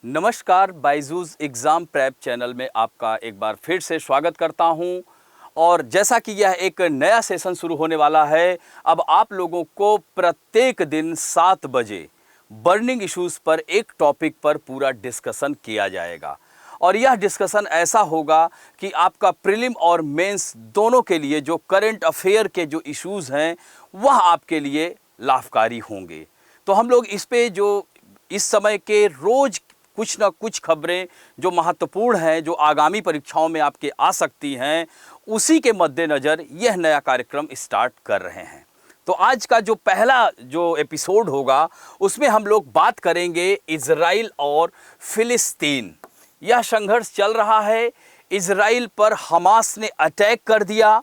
नमस्कार, Byju's exam prep channel में आपका एक बार फिर से स्वागत करता हूं। और जैसा कि यह एक नया सेशन शुरू होने वाला है, अब आप लोगों को प्रत्येक दिन 7 बजे बर्निंग इश्यूज़ पर एक टॉपिक पर पूरा डिस्कशन किया जाएगा। और यह डिस्कशन ऐसा होगा कि आपका प्रीलिम और मेंस दोनों के लिए जो करंट अफेयर के जो इश्यूज़ हैं वह आपके लिए लाभकारी होंगे। तो हम लोग इस पे जो इस समय के रोज़ कुछ ना कुछ खबरें जो महत्वपूर्ण हैं, जो आगामी परीक्षाओं में आपके आ सकती हैं, उसी के मद्देनज़र यह नया कार्यक्रम स्टार्ट कर रहे हैं। तो आज का जो पहला जो एपिसोड होगा उसमें हम लोग बात करेंगे इजराइल और फिलिस्तीन। यह संघर्ष चल रहा है, इजराइल पर हमास ने अटैक कर दिया,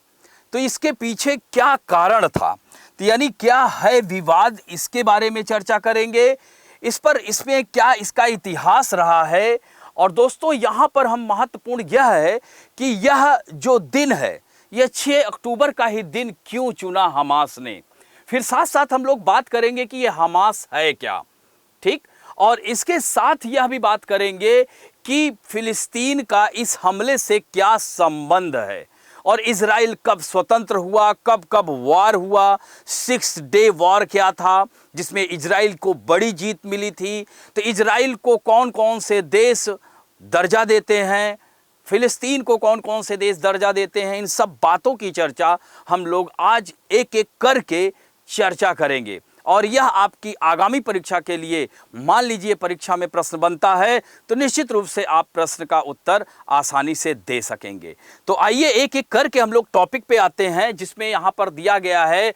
तो इसके पीछे क्या कारण था, तो यानी क्या है विवाद, इसके बारे में चर्चा करेंगे। इसमें क्या इसका इतिहास रहा है। और दोस्तों यहाँ पर हम महत्वपूर्ण यह है कि यह जो दिन है यह 6 अक्टूबर का ही दिन क्यों चुना हमास ने। फिर साथ साथ हम लोग बात करेंगे कि यह हमास है क्या, ठीक। और इसके साथ यह भी बात करेंगे कि फिलिस्तीन का इस हमले से क्या संबंध है और इजराइल कब स्वतंत्र हुआ, कब कब वॉर हुआ, 6 डे वॉर क्या था जिसमें इजराइल को बड़ी जीत मिली थी। तो इजराइल को कौन कौन से देश दर्जा देते हैं, फिलिस्तीन को कौन कौन से देश दर्जा देते हैं, इन सब बातों की चर्चा हम लोग आज एक एक करके चर्चा करेंगे। और यह आपकी आगामी परीक्षा के लिए, मान लीजिए परीक्षा में प्रश्न बनता है तो निश्चित रूप से आप प्रश्न का उत्तर आसानी से दे सकेंगे। तो आइए एक एक करके हम लोग टॉपिक पे आते हैं, जिसमें यहाँ पर दिया गया है।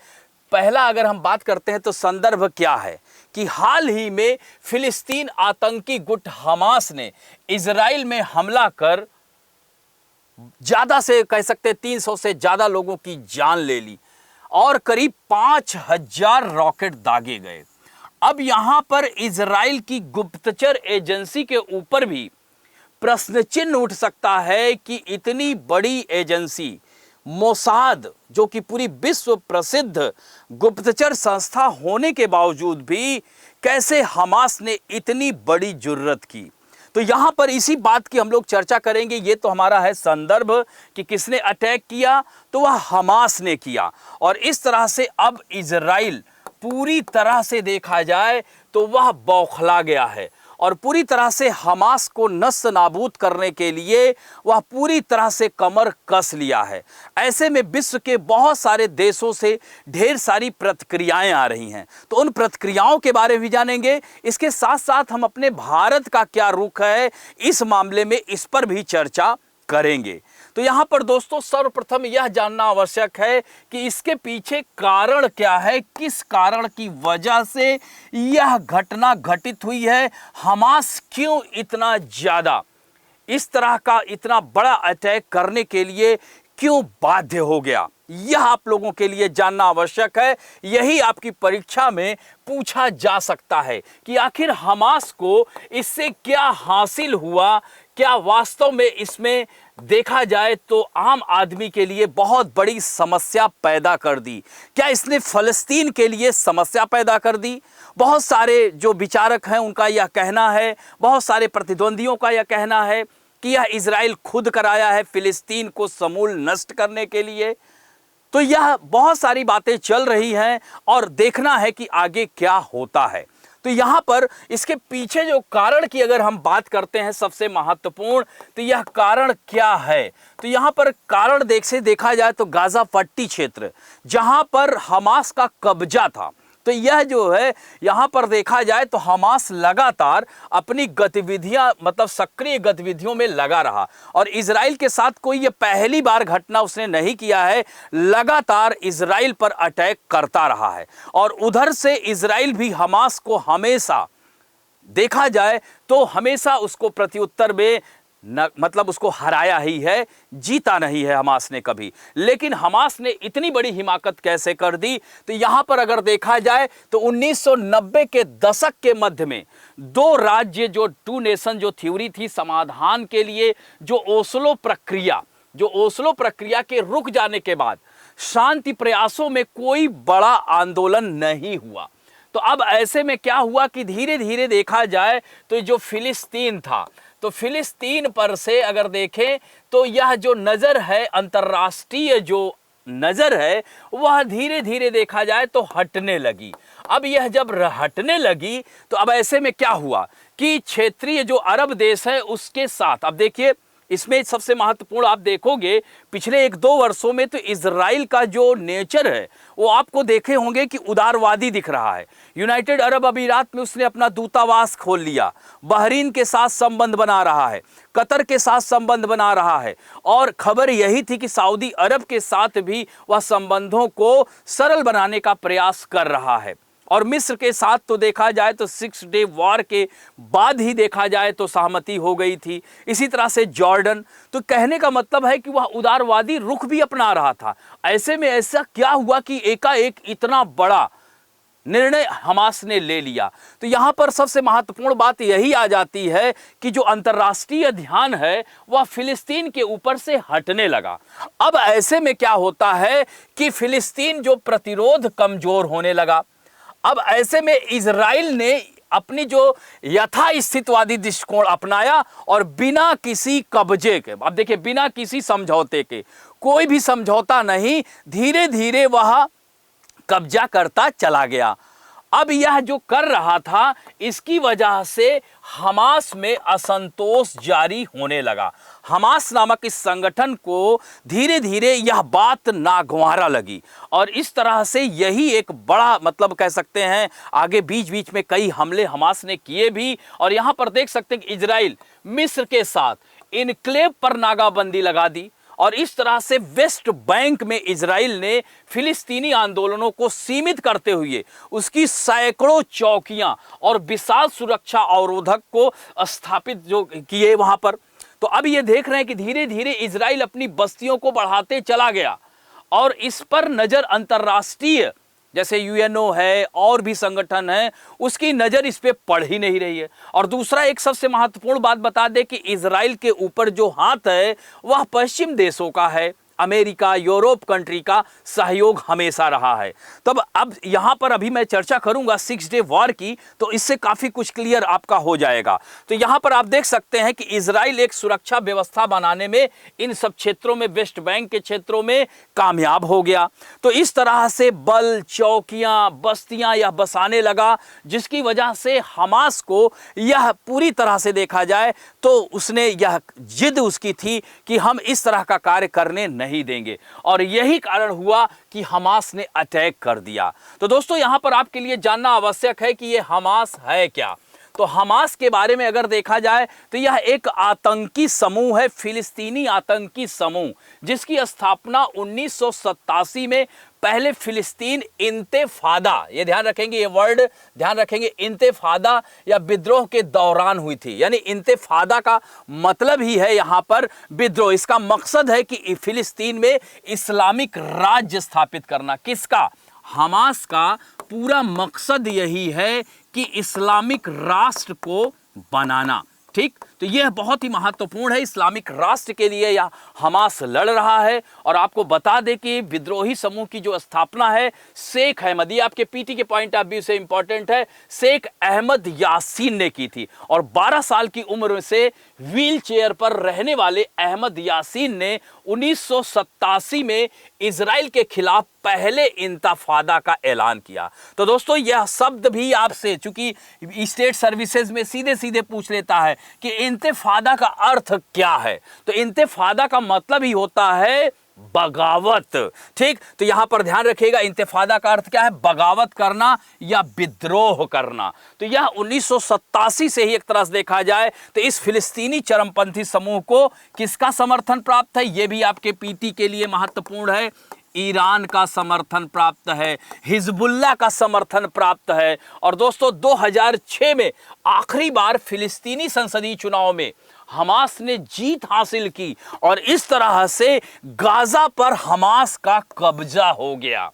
पहला अगर हम बात करते हैं तो संदर्भ क्या है कि हाल ही में फिलिस्तीन आतंकी गुट हमास ने इजराइल में हमला कर ज्यादा से कह सकते 300 से ज्यादा लोगों की जान ले ली और करीब 5000 रॉकेट दागे गए। अब यहां पर इजराइल की गुप्तचर एजेंसी के ऊपर भी प्रश्न चिन्ह उठ सकता है कि इतनी बड़ी एजेंसी मोसाद, जो कि पूरी विश्व प्रसिद्ध गुप्तचर संस्था होने के बावजूद भी कैसे हमास ने इतनी बड़ी जुर्रत की। तो यहां पर इसी बात की हम लोग चर्चा करेंगे। ये तो हमारा है संदर्भ कि किसने अटैक किया, तो वह हमास ने किया। और इस तरह से अब इजराइल पूरी तरह से देखा जाए तो वह बौखला गया है और पूरी तरह से हमास को नस्ल नाबूद करने के लिए वह पूरी तरह से कमर कस लिया है। ऐसे में विश्व के बहुत सारे देशों से ढेर सारी प्रतिक्रियाएं आ रही हैं, तो उन प्रतिक्रियाओं के बारे में भी जानेंगे। इसके साथ साथ हम अपने भारत का क्या रुख है इस मामले में, इस पर भी चर्चा करेंगे। तो यहां पर दोस्तों सर्वप्रथम यह जानना आवश्यक है कि इसके पीछे कारण क्या है, किस कारण की वजह से यह घटना घटित हुई है, हमास क्यों इतना ज्यादा इस तरह का इतना बड़ा अटैक करने के लिए क्यों बाध्य हो गया, यह आप लोगों के लिए जानना आवश्यक है। यही आपकी परीक्षा में पूछा जा सकता है कि आखिर हमास को इससे क्या हासिल हुआ, क्या वास्तव में इसमें देखा जाए तो आम आदमी के लिए बहुत बड़ी समस्या पैदा कर दी, क्या इसने फलस्तीन के लिए समस्या पैदा कर दी। बहुत सारे जो विचारक हैं उनका यह कहना है, बहुत सारे प्रतिद्वंदियों का यह कहना है कि यह इजराइल खुद कराया है फिलिस्तीन को समूल नष्ट करने के लिए। तो यह बहुत सारी बातें चल रही हैं और देखना है कि आगे क्या होता है। तो यहाँ पर इसके पीछे जो कारण की अगर हम बात करते हैं सबसे महत्वपूर्ण, तो यह कारण क्या है। तो यहाँ पर कारण देखा जाए तो गाजा पट्टी क्षेत्र जहाँ पर हमास का कब्जा था, तो यह जो है यहाँ पर देखा जाए तो हमास लगातार अपनी गतिविधियां मतलब सक्रिय गतिविधियों में लगा रहा और इजराइल के साथ कोई ये पहली बार घटना उसने नहीं किया है, लगातार इजराइल पर अटैक करता रहा है। और उधर से इजराइल भी हमास को हमेशा देखा जाए तो हमेशा उसको प्रत्युत्तर में मतलब उसको हराया ही है, जीता नहीं है हमास ने कभी। लेकिन हमास ने इतनी बड़ी हिमाकत कैसे कर दी, तो यहां पर अगर देखा जाए तो 1990 के दशक के मध्य में 2 राज्य जो 2 नेशन जो थ्योरी थी समाधान के लिए, जो ओस्लो प्रक्रिया के रुक जाने के बाद शांति प्रयासों में कोई बड़ा आंदोलन नहीं हुआ। तो अब ऐसे में क्या हुआ कि धीरे धीरे देखा जाए तो जो फिलिस्तीन था, तो फिलिस्तीन पर से अगर देखें तो यह जो नज़र है, अंतर्राष्ट्रीय जो नज़र है, वह धीरे धीरे देखा जाए तो हटने लगी। अब यह जब हटने लगी तो अब ऐसे में क्या हुआ कि क्षेत्रीय जो अरब देश है उसके साथ, अब देखिए इसमें सबसे महत्वपूर्ण आप देखोगे पिछले 1-2 वर्षों में तो इजराइल का जो नेचर है वो आपको देखे होंगे कि उदारवादी दिख रहा है। यूनाइटेड अरब अमीरात में उसने अपना दूतावास खोल लिया, बहरीन के साथ संबंध बना रहा है, कतर के साथ संबंध बना रहा है, और खबर यही थी कि सऊदी अरब के साथ भी वह संबंधों को सरल बनाने का प्रयास कर रहा है। और मिस्र के साथ तो देखा जाए तो 6 डे वॉर के बाद ही देखा जाए तो सहमति हो गई थी। इसी तरह से जॉर्डन, तो कहने का मतलब है कि वह उदारवादी रुख भी अपना रहा था। ऐसे में ऐसा क्या हुआ कि एकाएक इतना बड़ा निर्णय हमास ने ले लिया। तो यहाँ पर सबसे महत्वपूर्ण बात यही आ जाती है कि जो अंतर्राष्ट्रीय ध्यान है वह फिलिस्तीन के ऊपर से हटने लगा। अब ऐसे में क्या होता है कि फिलिस्तीन जो प्रतिरोध कमजोर होने लगा। अब ऐसे में इजराइल ने अपनी जो यथास्थितिवादी दृष्टिकोण अपनाया और बिना किसी कब्जे के, अब देखिए बिना किसी समझौते के, कोई भी समझौता नहीं, धीरे धीरे वह कब्जा करता चला गया। अब यह जो कर रहा था इसकी वजह से हमास में असंतोष जारी होने लगा। हमास नामक इस संगठन को धीरे धीरे यह बात नागवारा लगी और इस तरह से यही एक बड़ा मतलब कह सकते हैं, आगे बीच बीच में कई हमले हमास ने किए भी। और यहाँ पर देख सकते हैं कि इजराइल मिस्र के साथ इनक्लेव पर नाकाबंदी लगा दी और इस तरह से वेस्ट बैंक में इजराइल ने फिलिस्तीनी आंदोलनों को सीमित करते हुए उसकी सैकड़ों चौकियां और विशाल सुरक्षा अवरोधक को स्थापित जो किए वहां पर। तो अब ये देख रहे हैं कि धीरे धीरे इजराइल अपनी बस्तियों को बढ़ाते चला गया और इस पर नजर अंतर्राष्ट्रीय जैसे यूएनओ है और भी संगठन है उसकी नज़र इस पे पड़ ही नहीं रही है। और दूसरा एक सबसे महत्वपूर्ण बात बता दे कि इजराइल के ऊपर जो हाथ है वह पश्चिम देशों का है, अमेरिका, यूरोप कंट्री का सहयोग हमेशा रहा है। तब अब यहाँ पर अभी मैं चर्चा करूँगा 6 डे वॉर की, तो इससे काफ़ी कुछ क्लियर आपका हो जाएगा। तो यहाँ पर आप देख सकते हैं कि इजराइल एक सुरक्षा व्यवस्था बनाने में इन सब क्षेत्रों में, वेस्ट बैंक के क्षेत्रों में कामयाब हो गया। तो इस तरह से बल, चौकियाँ, बस्तियाँ यह बसाने लगा, जिसकी वजह से हमास को यह पूरी तरह से देखा जाए तो उसने यह जिद उसकी थी कि हम इस तरह का कार्य करने नहीं देंगे और यही कारण हुआ कि हमास ने अटैक कर दिया। तो दोस्तों यहाँ पर आपके लिए जानना आवश्यक है कि ये हमास है क्या। तो हमास के बारे में अगर देखा जाए तो यह एक आतंकी समूह है, फिलिस्तीनी आतंकी समूह, जिसकी स्थापना 1987 में पहले फिलिस्तीन इंतेफादा, ये ध्यान रखेंगे, ये वर्ड ध्यान रखेंगे, इंतेफादा या विद्रोह के दौरान हुई थी। यानी इंतेफादा का मतलब ही है यहाँ पर विद्रोह। इसका मकसद है कि फिलिस्तीन में इस्लामिक राज्य स्थापित करना। किसका? हमास का पूरा मकसद यही है कि इस्लामिक राष्ट्र को बनाना। ठीक, तो यह बहुत ही महत्वपूर्ण है। इस्लामिक राष्ट्र के लिए यह हमास लड़ रहा है। और आपको बता दें कि विद्रोही समूह की जो स्थापना है शेख अहमद, ये आपके पीटी के पॉइंट ऑफ व्यू से इंपॉर्टेंट है, शेख अहमद यासीन ने की थी। और 12 साल की उम्र से व्हील चेयर पर रहने वाले अहमद यासीन ने 1987 में इजराइल के खिलाफ पहले इंतफादा का ऐलान किया। तो दोस्तों यह शब्द भी आपसे, चूंकि स्टेट सर्विसेज में सीधे सीधे पूछ लेता है कि इंतफादा का अर्थ क्या है, तो इंतफादा का मतलब ही होता है बगावत। ठीक, तो यहां पर ध्यान रखिएगा, इंतफादा का अर्थ क्या है? बगावत करना या विद्रोह करना। तो यह 1987 से ही एक तरह से देखा जाए तो इस फिलिस्तीनी चरमपंथी समूह को किसका समर्थन प्राप्त है, यह भी आपके पीटी के लिए महत्वपूर्ण है। ईरान का समर्थन प्राप्त है, हिजबुल्लाह का समर्थन प्राप्त है। और दोस्तों 2006 में आखिरी बार फिलिस्तीनी संसदीय चुनाव में हमास ने जीत हासिल की और इस तरह से गाजा पर हमास का कब्जा हो गया।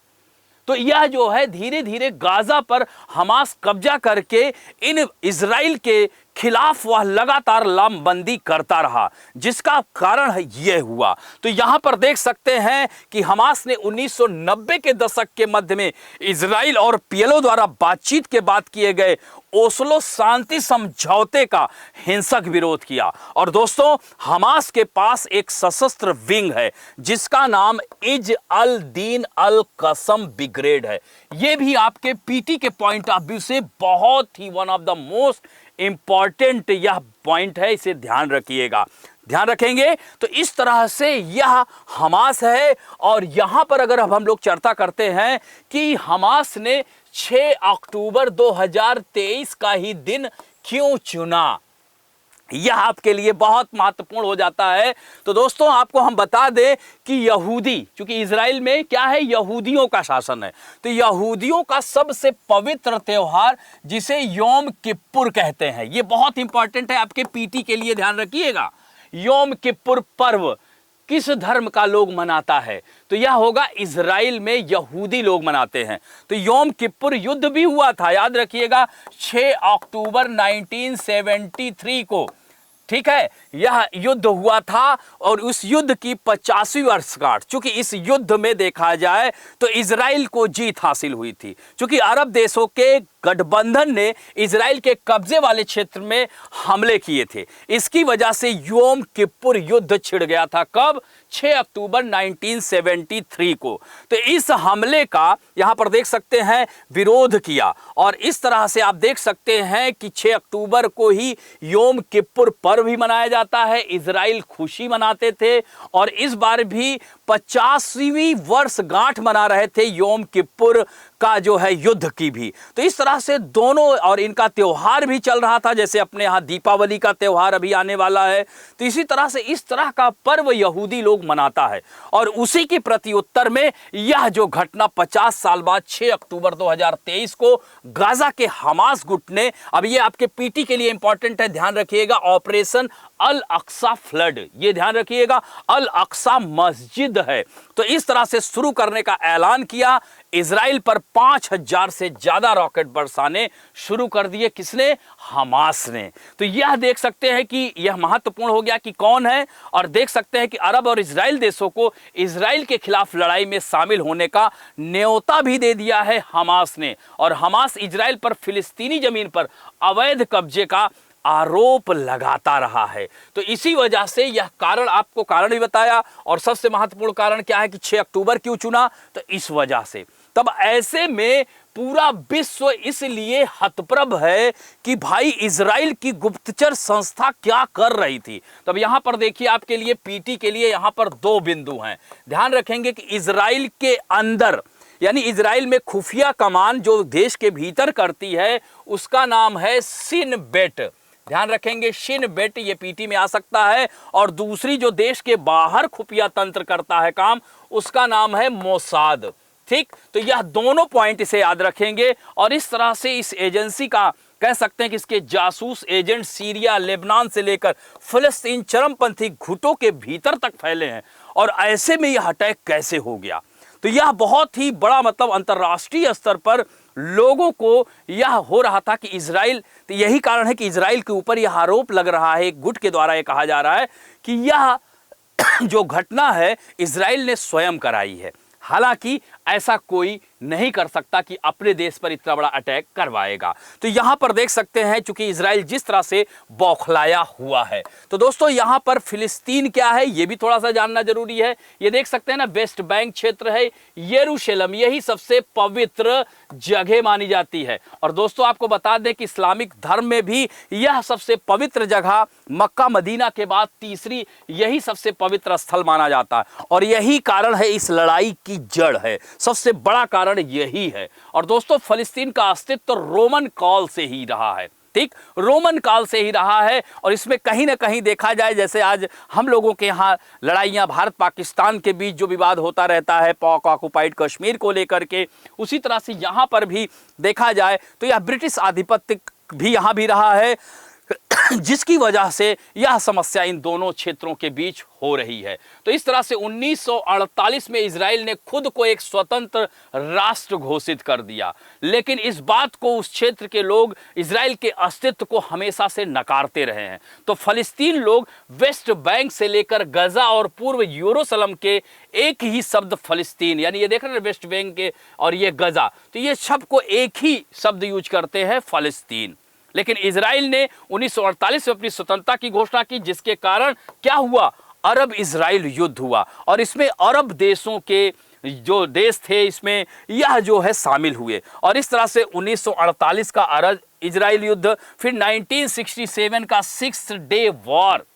तो यह जो है धीरे धीरे गाजा पर हमास कब्जा करके इन इजराइल के खिलाफ वह लगातार लामबंदी करता रहा, जिसका कारण है यह हुआ। तो यहां पर देख सकते हैं कि हमास ने 1990 के दशक के मध्य में इजराइल और पीएलओ द्वारा बातचीत के बाद किए गए ओस्लो शांति समझौते का हिंसक विरोध किया। और दोस्तों, हमास के पास एक सशस्त्र विंग है जिसका नाम इज अल दीन अल कसम ब्रिगेड है। यह भी आपके पीटी के पॉइंट ऑफ व्यू से बहुत ही one of the most important यह पॉइंट है, इसे ध्यान रखिएगा। ध्यान रखेंगे तो इस तरह से यह हमास है। और यहां पर अगर अब हम लोग चर्चा करते हैं कि हमास ने 6 अक्टूबर 2023 का ही दिन क्यों चुना, यह आपके लिए बहुत महत्वपूर्ण हो जाता है। तो दोस्तों, आपको हम बता दें कि यहूदी, क्योंकि इजराइल में क्या है, यहूदियों का शासन है, तो यहूदियों का सबसे पवित्र त्योहार जिसे योम किप्पुर कहते हैं, यह बहुत इंपॉर्टेंट है आपके पीटी के लिए, ध्यान रखिएगा। योम किप्पुर पर्व किस धर्म का लोग मनाता है, तो यह होगा इजराइल में यहूदी लोग मनाते हैं। तो योम किप्पुर युद्ध भी हुआ था, याद रखिएगा, 6 अक्टूबर 1973 को, ठीक है, यह युद्ध हुआ था। और उस युद्ध की 50वीं वर्षगांठ, चूंकि इस युद्ध में देखा जाए तो इजराइल को जीत हासिल हुई थी, क्योंकि अरब देशों के गठबंधन ने इजराइल के कब्जे वाले क्षेत्र में हमले किए थे। इसकी वजह से योम किप्पुर युद्ध छिड़ गया था, कब, 6 अक्टूबर 1973 को। तो इस हमले का यहां पर देख सकते हैं विरोध किया। और इस तरह से आप देख सकते हैं कि 6 अक्टूबर को ही योम किप्पुर पर्व भी मनाया जाता है, इजराइल खुशी मनाते थे। और इस बार भी 50वीं वर्षगांठ मना रहे थे योम किप्पुर का जो है युद्ध की भी। तो इस तरह से दोनों, और इनका त्योहार भी चल रहा था, जैसे अपने यहाँ दीपावली का त्योहार अभी आने वाला है, तो इसी तरह से इस तरह का पर्व यहूदी लोग मनाता है। और उसी के प्रत्युत्तर में यह जो घटना 50 साल बाद 6 अक्टूबर 2023 को गाजा के हमास गुट ने, अब ये आपके पीटी के लिए इंपॉर्टेंट है, ध्यान रखिएगा, ऑपरेशन अल अक्सा फ्लड, ये ध्यान रखिएगा, अल अक्सा मस्जिद है, तो इस तरह से शुरू करने का ऐलान किया। इजराइल पर 5000 से ज्यादा रॉकेट बरसाने शुरू कर दिए, किसने, हमास ने। तो यह देख सकते हैं कि यह महत्वपूर्ण हो गया कि कौन है। और देख सकते हैं कि अरब और इजराइल देशों को इजराइल के खिलाफ लड़ाई में शामिल होने का न्योता भी दे दिया है हमास ने। और हमास इजराइल पर फिलिस्तीनी जमीन पर अवैध कब्जे का आरोप लगाता रहा है। तो इसी वजह से यह कारण, आपको कारण भी बताया। और सबसे महत्वपूर्ण कारण क्या है कि 6 अक्टूबर क्यों चुना, तो इस वजह से। तब ऐसे में पूरा विश्व इसलिए हतप्रभ है कि भाई इजराइल की गुप्तचर संस्था क्या कर रही थी। तब यहां पर देखिए, आपके लिए पीटी के लिए यहां पर 2 बिंदु हैं। ध्यान रखेंगे कि इजराइल के अंदर, यानी इजराइल में खुफिया कमान जो देश के भीतर करती है, उसका नाम है शिन बेट। ध्यान रखेंगे, शिन बेट, ये पीटी में आ सकता है। और दूसरी जो देश के बाहर खुफिया तंत्र करता है काम, उसका नाम है मोसाद। ठीक, तो यह दोनों पॉइंट इसे याद रखेंगे। और इस तरह से इस एजेंसी का कह सकते हैं कि इसके जासूस एजेंट सीरिया, लेबनान से लेकर फिलिस्तीन चरमपंथी गुटों के भीतर तक फैले हैं। और ऐसे में यह अटैक कैसे हो गया, तो यह बहुत ही बड़ा, मतलब अंतर्राष्ट्रीय स्तर पर लोगों को यह हो रहा था कि इजराइल, तो यही कारण है कि इजराइल के ऊपर यह आरोप लग रहा है, एक गुट के द्वारा यह कहा जा रहा है कि यह जो घटना है इजराइल ने स्वयं कराई है। हालांकि ऐसा कोई नहीं कर सकता कि अपने देश पर इतना बड़ा अटैक करवाएगा। तो यहां पर देख सकते हैं चूंकि इजराइल जिस तरह से बौखलाया हुआ है। तो दोस्तों, यहां पर फिलिस्तीन क्या है यह भी थोड़ा सा जानना जरूरी है। ये देख सकते हैं ना, वेस्ट बैंक क्षेत्र है, यरूशलेम, यही सबसे पवित्र जगह मानी जाती है। और दोस्तों, आपको बता दें कि इस्लामिक धर्म में भी यह सबसे पवित्र जगह मक्का मदीना के बाद तीसरी यही सबसे पवित्र स्थल माना जाता है। और यही कारण है, इस लड़ाई की जड़ है, सबसे बड़ा कारण यही है। और दोस्तों, फिलिस्तीन का अस्तित्व रोमन काल से ही रहा है। ठीक, रोमन काल से ही रहा है। और इसमें कहीं ना कहीं देखा जाए, जैसे आज हम लोगों के यहाँ लड़ाइयाँ भारत पाकिस्तान के बीच जो विवाद होता रहता है पाक ऑक्युपाइड कश्मीर को लेकर के, उसी तरह से यहाँ पर भी देखा जाए तो यह ब्रिटिश आधिपत्य भी यहाँ भी रहा है। जिसकी वजह से यह समस्या इन दोनों क्षेत्रों के बीच हो रही है। तो इस तरह से 1948 में इजराइल ने खुद को एक स्वतंत्र राष्ट्र घोषित कर दिया, लेकिन इस बात को उस क्षेत्र के लोग इजराइल के अस्तित्व को हमेशा से नकारते रहे हैं। तो फलस्तीन लोग वेस्ट बैंक से लेकर गजा और पूर्व यरूशलेम के एक ही शब्द फलस्तीन, यानी ये देख रहे हैं वेस्ट बैंक के और ये गजा, तो ये शब्द को एक ही शब्द यूज करते हैं फलस्तीन। लेकिन इजराइल ने 1948 में अपनी स्वतंत्रता की घोषणा की, जिसके कारण क्या हुआ, अरब इजराइल युद्ध हुआ और इसमें अरब देशों के जो देश थे इसमें यह जो है शामिल हुए और इस तरह से 1948 का अरब इजराइल युद्ध, फिर 1967 का 6 डे वॉर।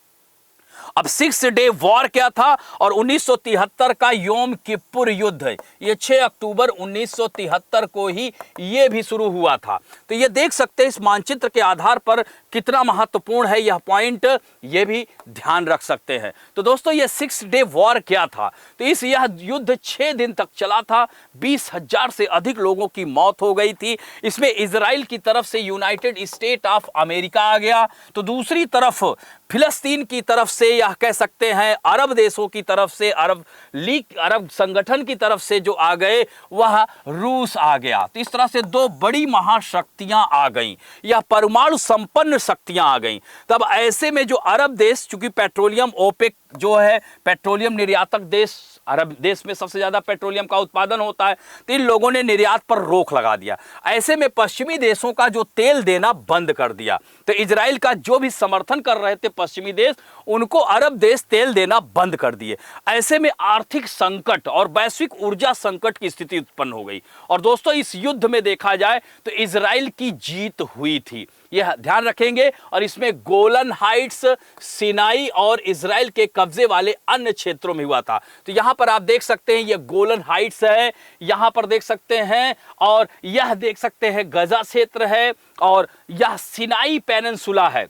अब 6 डे वॉर क्या था, और 1973 का योम किप्पुर युद्ध है, ये 6 अक्टूबर 1973 को ही ये भी शुरू हुआ था। तो ये देख सकते हैं इस मानचित्र के आधार पर कितना महत्वपूर्ण है यह पॉइंट, ये भी ध्यान रख सकते हैं। तो दोस्तों ये 6 डे वॉर क्या था, तो यह युद्ध 6 दिन तक चला था, 20,000 से अधिक लोगों की मौत हो गई थी। इसमें इजराइल की तरफ से यूनाइटेड स्टेट ऑफ अमेरिका आ गया, तो दूसरी तरफ फिलिस्तीन की तरफ से यह कह सकते हैं अरब देशों की तरफ से, अरब लीग, अरब संगठन की तरफ से जो आ गए वह रूस आ गया। तो इस तरह से दो बड़ी महाशक्तियां आ गईं, यह परमाणु संपन्न शक्तियां आ गईं। तब ऐसे में जो अरब देश, चूंकि पेट्रोलियम ओपेक जो है पेट्रोलियम निर्यातक देश, अरब देश में सबसे ज्यादा पेट्रोलियम का उत्पादन होता है, तो इन लोगों ने निर्यात पर रोक लगा दिया। ऐसे में पश्चिमी देशों का जो तेल देना बंद कर दिया, तो इजराइल का जो भी समर्थन कर रहे थे पश्चिमी देश, उनको अरब देश तेल देना बंद कर दिए। ऐसे में आर्थिक संकट और वैश्विक ऊर्जा संकट की स्थिति उत्पन्न हो गई। और दोस्तों इस युद्ध में देखा जाए तो इजराइल की जीत हुई थी, यह ध्यान रखेंगे। और इसमें गोलन हाइट्स, सिनाई और इजराइल के कब्जे वाले अन्य क्षेत्रों में हुआ था। तो यहां पर आप देख सकते हैं यह गोलन हाइट्स है, यहां पर देख सकते हैं, और यह देख सकते हैं गजा क्षेत्र है, और यह सिनाई पेनिनसुला है।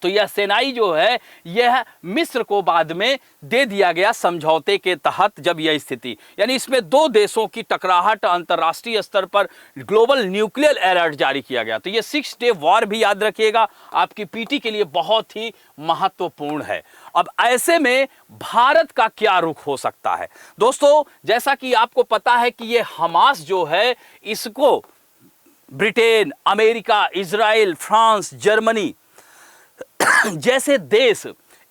तो यह सिनाई जो है यह मिस्र को बाद में दे दिया गया समझौते के तहत, जब यह स्थिति, यानी इसमें दो देशों की टकराहट अंतर्राष्ट्रीय स्तर पर ग्लोबल न्यूक्लियर अलर्ट जारी किया गया। तो यह 6 डे वॉर भी याद रखिएगा, आपकी पीटी के लिए बहुत ही महत्वपूर्ण है। अब ऐसे में भारत का क्या रुख हो सकता है दोस्तों, जैसा कि आपको पता है कि यह हमास जो है इसको Britain, America, Israel, France, Germany जैसे देश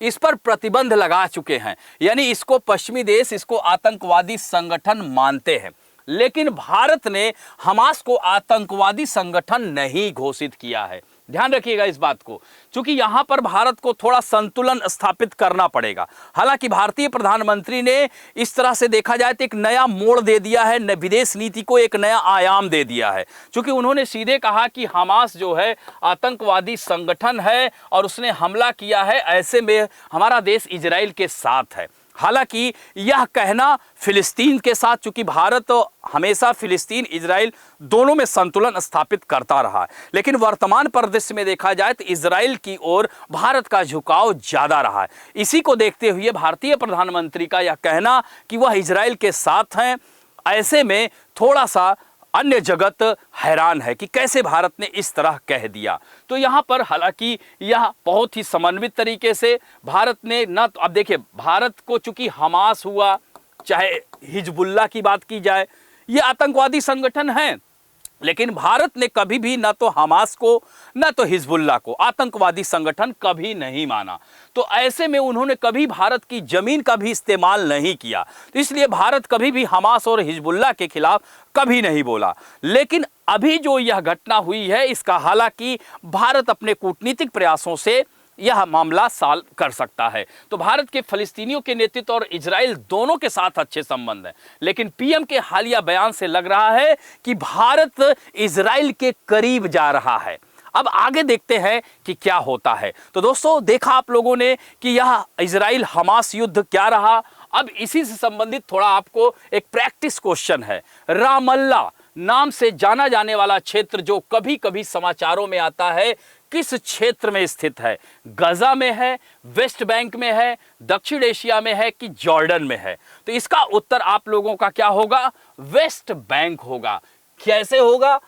इस पर प्रतिबंध लगा चुके हैं, यानी इसको पश्चिमी देश इसको आतंकवादी संगठन मानते हैं। लेकिन भारत ने हमास को आतंकवादी संगठन नहीं घोषित किया है, ध्यान रखिएगा इस बात को, क्योंकि यहां पर भारत को थोड़ा संतुलन स्थापित करना पड़ेगा। हालांकि भारतीय प्रधानमंत्री ने इस तरह से देखा जाए तो एक नया मोड़ दे दिया है, विदेश नीति को एक नया आयाम दे दिया है, क्योंकि उन्होंने सीधे कहा कि हमास जो है आतंकवादी संगठन है और उसने हमला किया है, ऐसे में हमारा देश इजराइल के साथ है। हालांकि यह कहना फिलिस्तीन के साथ, चूंकि भारत तो हमेशा फिलिस्तीन इजराइल दोनों में संतुलन स्थापित करता रहा है, लेकिन वर्तमान परिदृश्य में देखा जाए तो इजराइल की ओर भारत का झुकाव ज्यादा रहा है। इसी को देखते हुए भारतीय प्रधानमंत्री का यह कहना कि वह इजराइल के साथ हैं, ऐसे में थोड़ा सा अन्य जगत हैरान है कि कैसे भारत ने इस तरह कह दिया। तो यहाँ पर हालांकि यह बहुत ही समन्वित तरीके से भारत ने न, तो अब देखिए भारत को चूंकि हमास हुआ, चाहे हिजबुल्लाह की बात की जाए, ये आतंकवादी संगठन हैं, लेकिन भारत ने कभी भी न तो हमास को न तो हिजबुल्लाह को आतंकवादी संगठन कभी नहीं माना। तो ऐसे में उन्होंने कभी भारत की जमीन का भी इस्तेमाल नहीं किया, तो इसलिए भारत कभी भी हमास और हिजबुल्लाह के खिलाफ कभी नहीं बोला। लेकिन अभी जो यह घटना हुई है इसका हालांकि भारत अपने कूटनीतिक प्रयासों से यह मामला सॉल्व कर सकता है। तो भारत के फिलिस्तीनियों के नेतृत्व और इजराइल दोनों के साथ अच्छे संबंध हैं, लेकिन पीएम के हालिया बयान से लग रहा है कि भारत इजराइल के करीब जा रहा है। अब आगे देखते हैं कि क्या होता है। तो दोस्तों देखा आप लोगों ने कि यह इजराइल हमास युद्ध क्या रहा। अब इसी से संबंधित थोड़ा आपको एक प्रैक्टिस क्वेश्चन है। रामल्ला नाम से जाना जाने वाला क्षेत्र जो कभी कभी समाचारों में आता है, किस क्षेत्र में स्थित है? गजा में है, वेस्ट बैंक में है, दक्षिण एशिया में है कि जॉर्डन में है? तो इसका उत्तर आप लोगों का क्या होगा? वेस्ट बैंक होगा। कैसे होगा?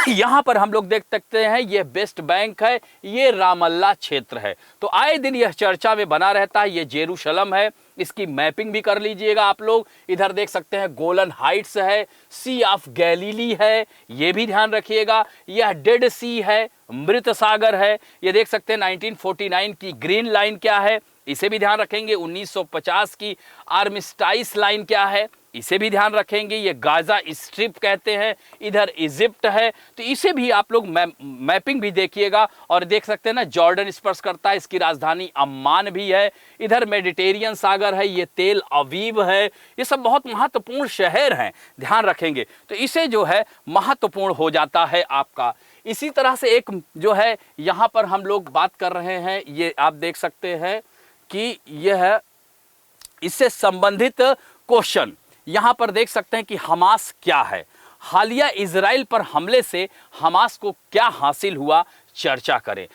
यहाँ पर हम लोग देख सकते हैं ये वेस्ट बैंक है, ये रामल्ला क्षेत्र है। तो आए दिन यह चर्चा में बना रहता है। ये जेरूशलम है, इसकी मैपिंग भी कर लीजिएगा आप लोग। इधर देख सकते हैं गोलन हाइट्स है, सी ऑफ गैलीली है, ये भी ध्यान रखिएगा। यह डेड सी है, मृत सागर है। ये देख सकते हैं 1949 की ग्रीन लाइन क्या है, इसे भी ध्यान रखेंगे। 1950 की आर्मिस्टाइस लाइन क्या है, इसे भी ध्यान रखेंगे। ये गाजा स्ट्रिप कहते हैं, इधर इजिप्ट है, तो इसे भी आप लोग मैपिंग भी देखिएगा। और देख सकते हैं ना जॉर्डन स्पर्श करता है, इसकी राजधानी अम्मान भी है। इधर मेडिटेरियन सागर है, ये तेल अवीव है। ये सब बहुत महत्वपूर्ण शहर हैं, ध्यान रखेंगे। तो इसे जो है महत्वपूर्ण हो जाता है आपका। इसी तरह से एक जो है यहाँ पर हम लोग बात कर रहे हैं, ये आप देख सकते हैं कि यह इससे संबंधित क्वेश्चन यहां पर देख सकते हैं कि हमास क्या है। हालिया इजराइल पर हमले से हमास को क्या हासिल हुआ, चर्चा करें।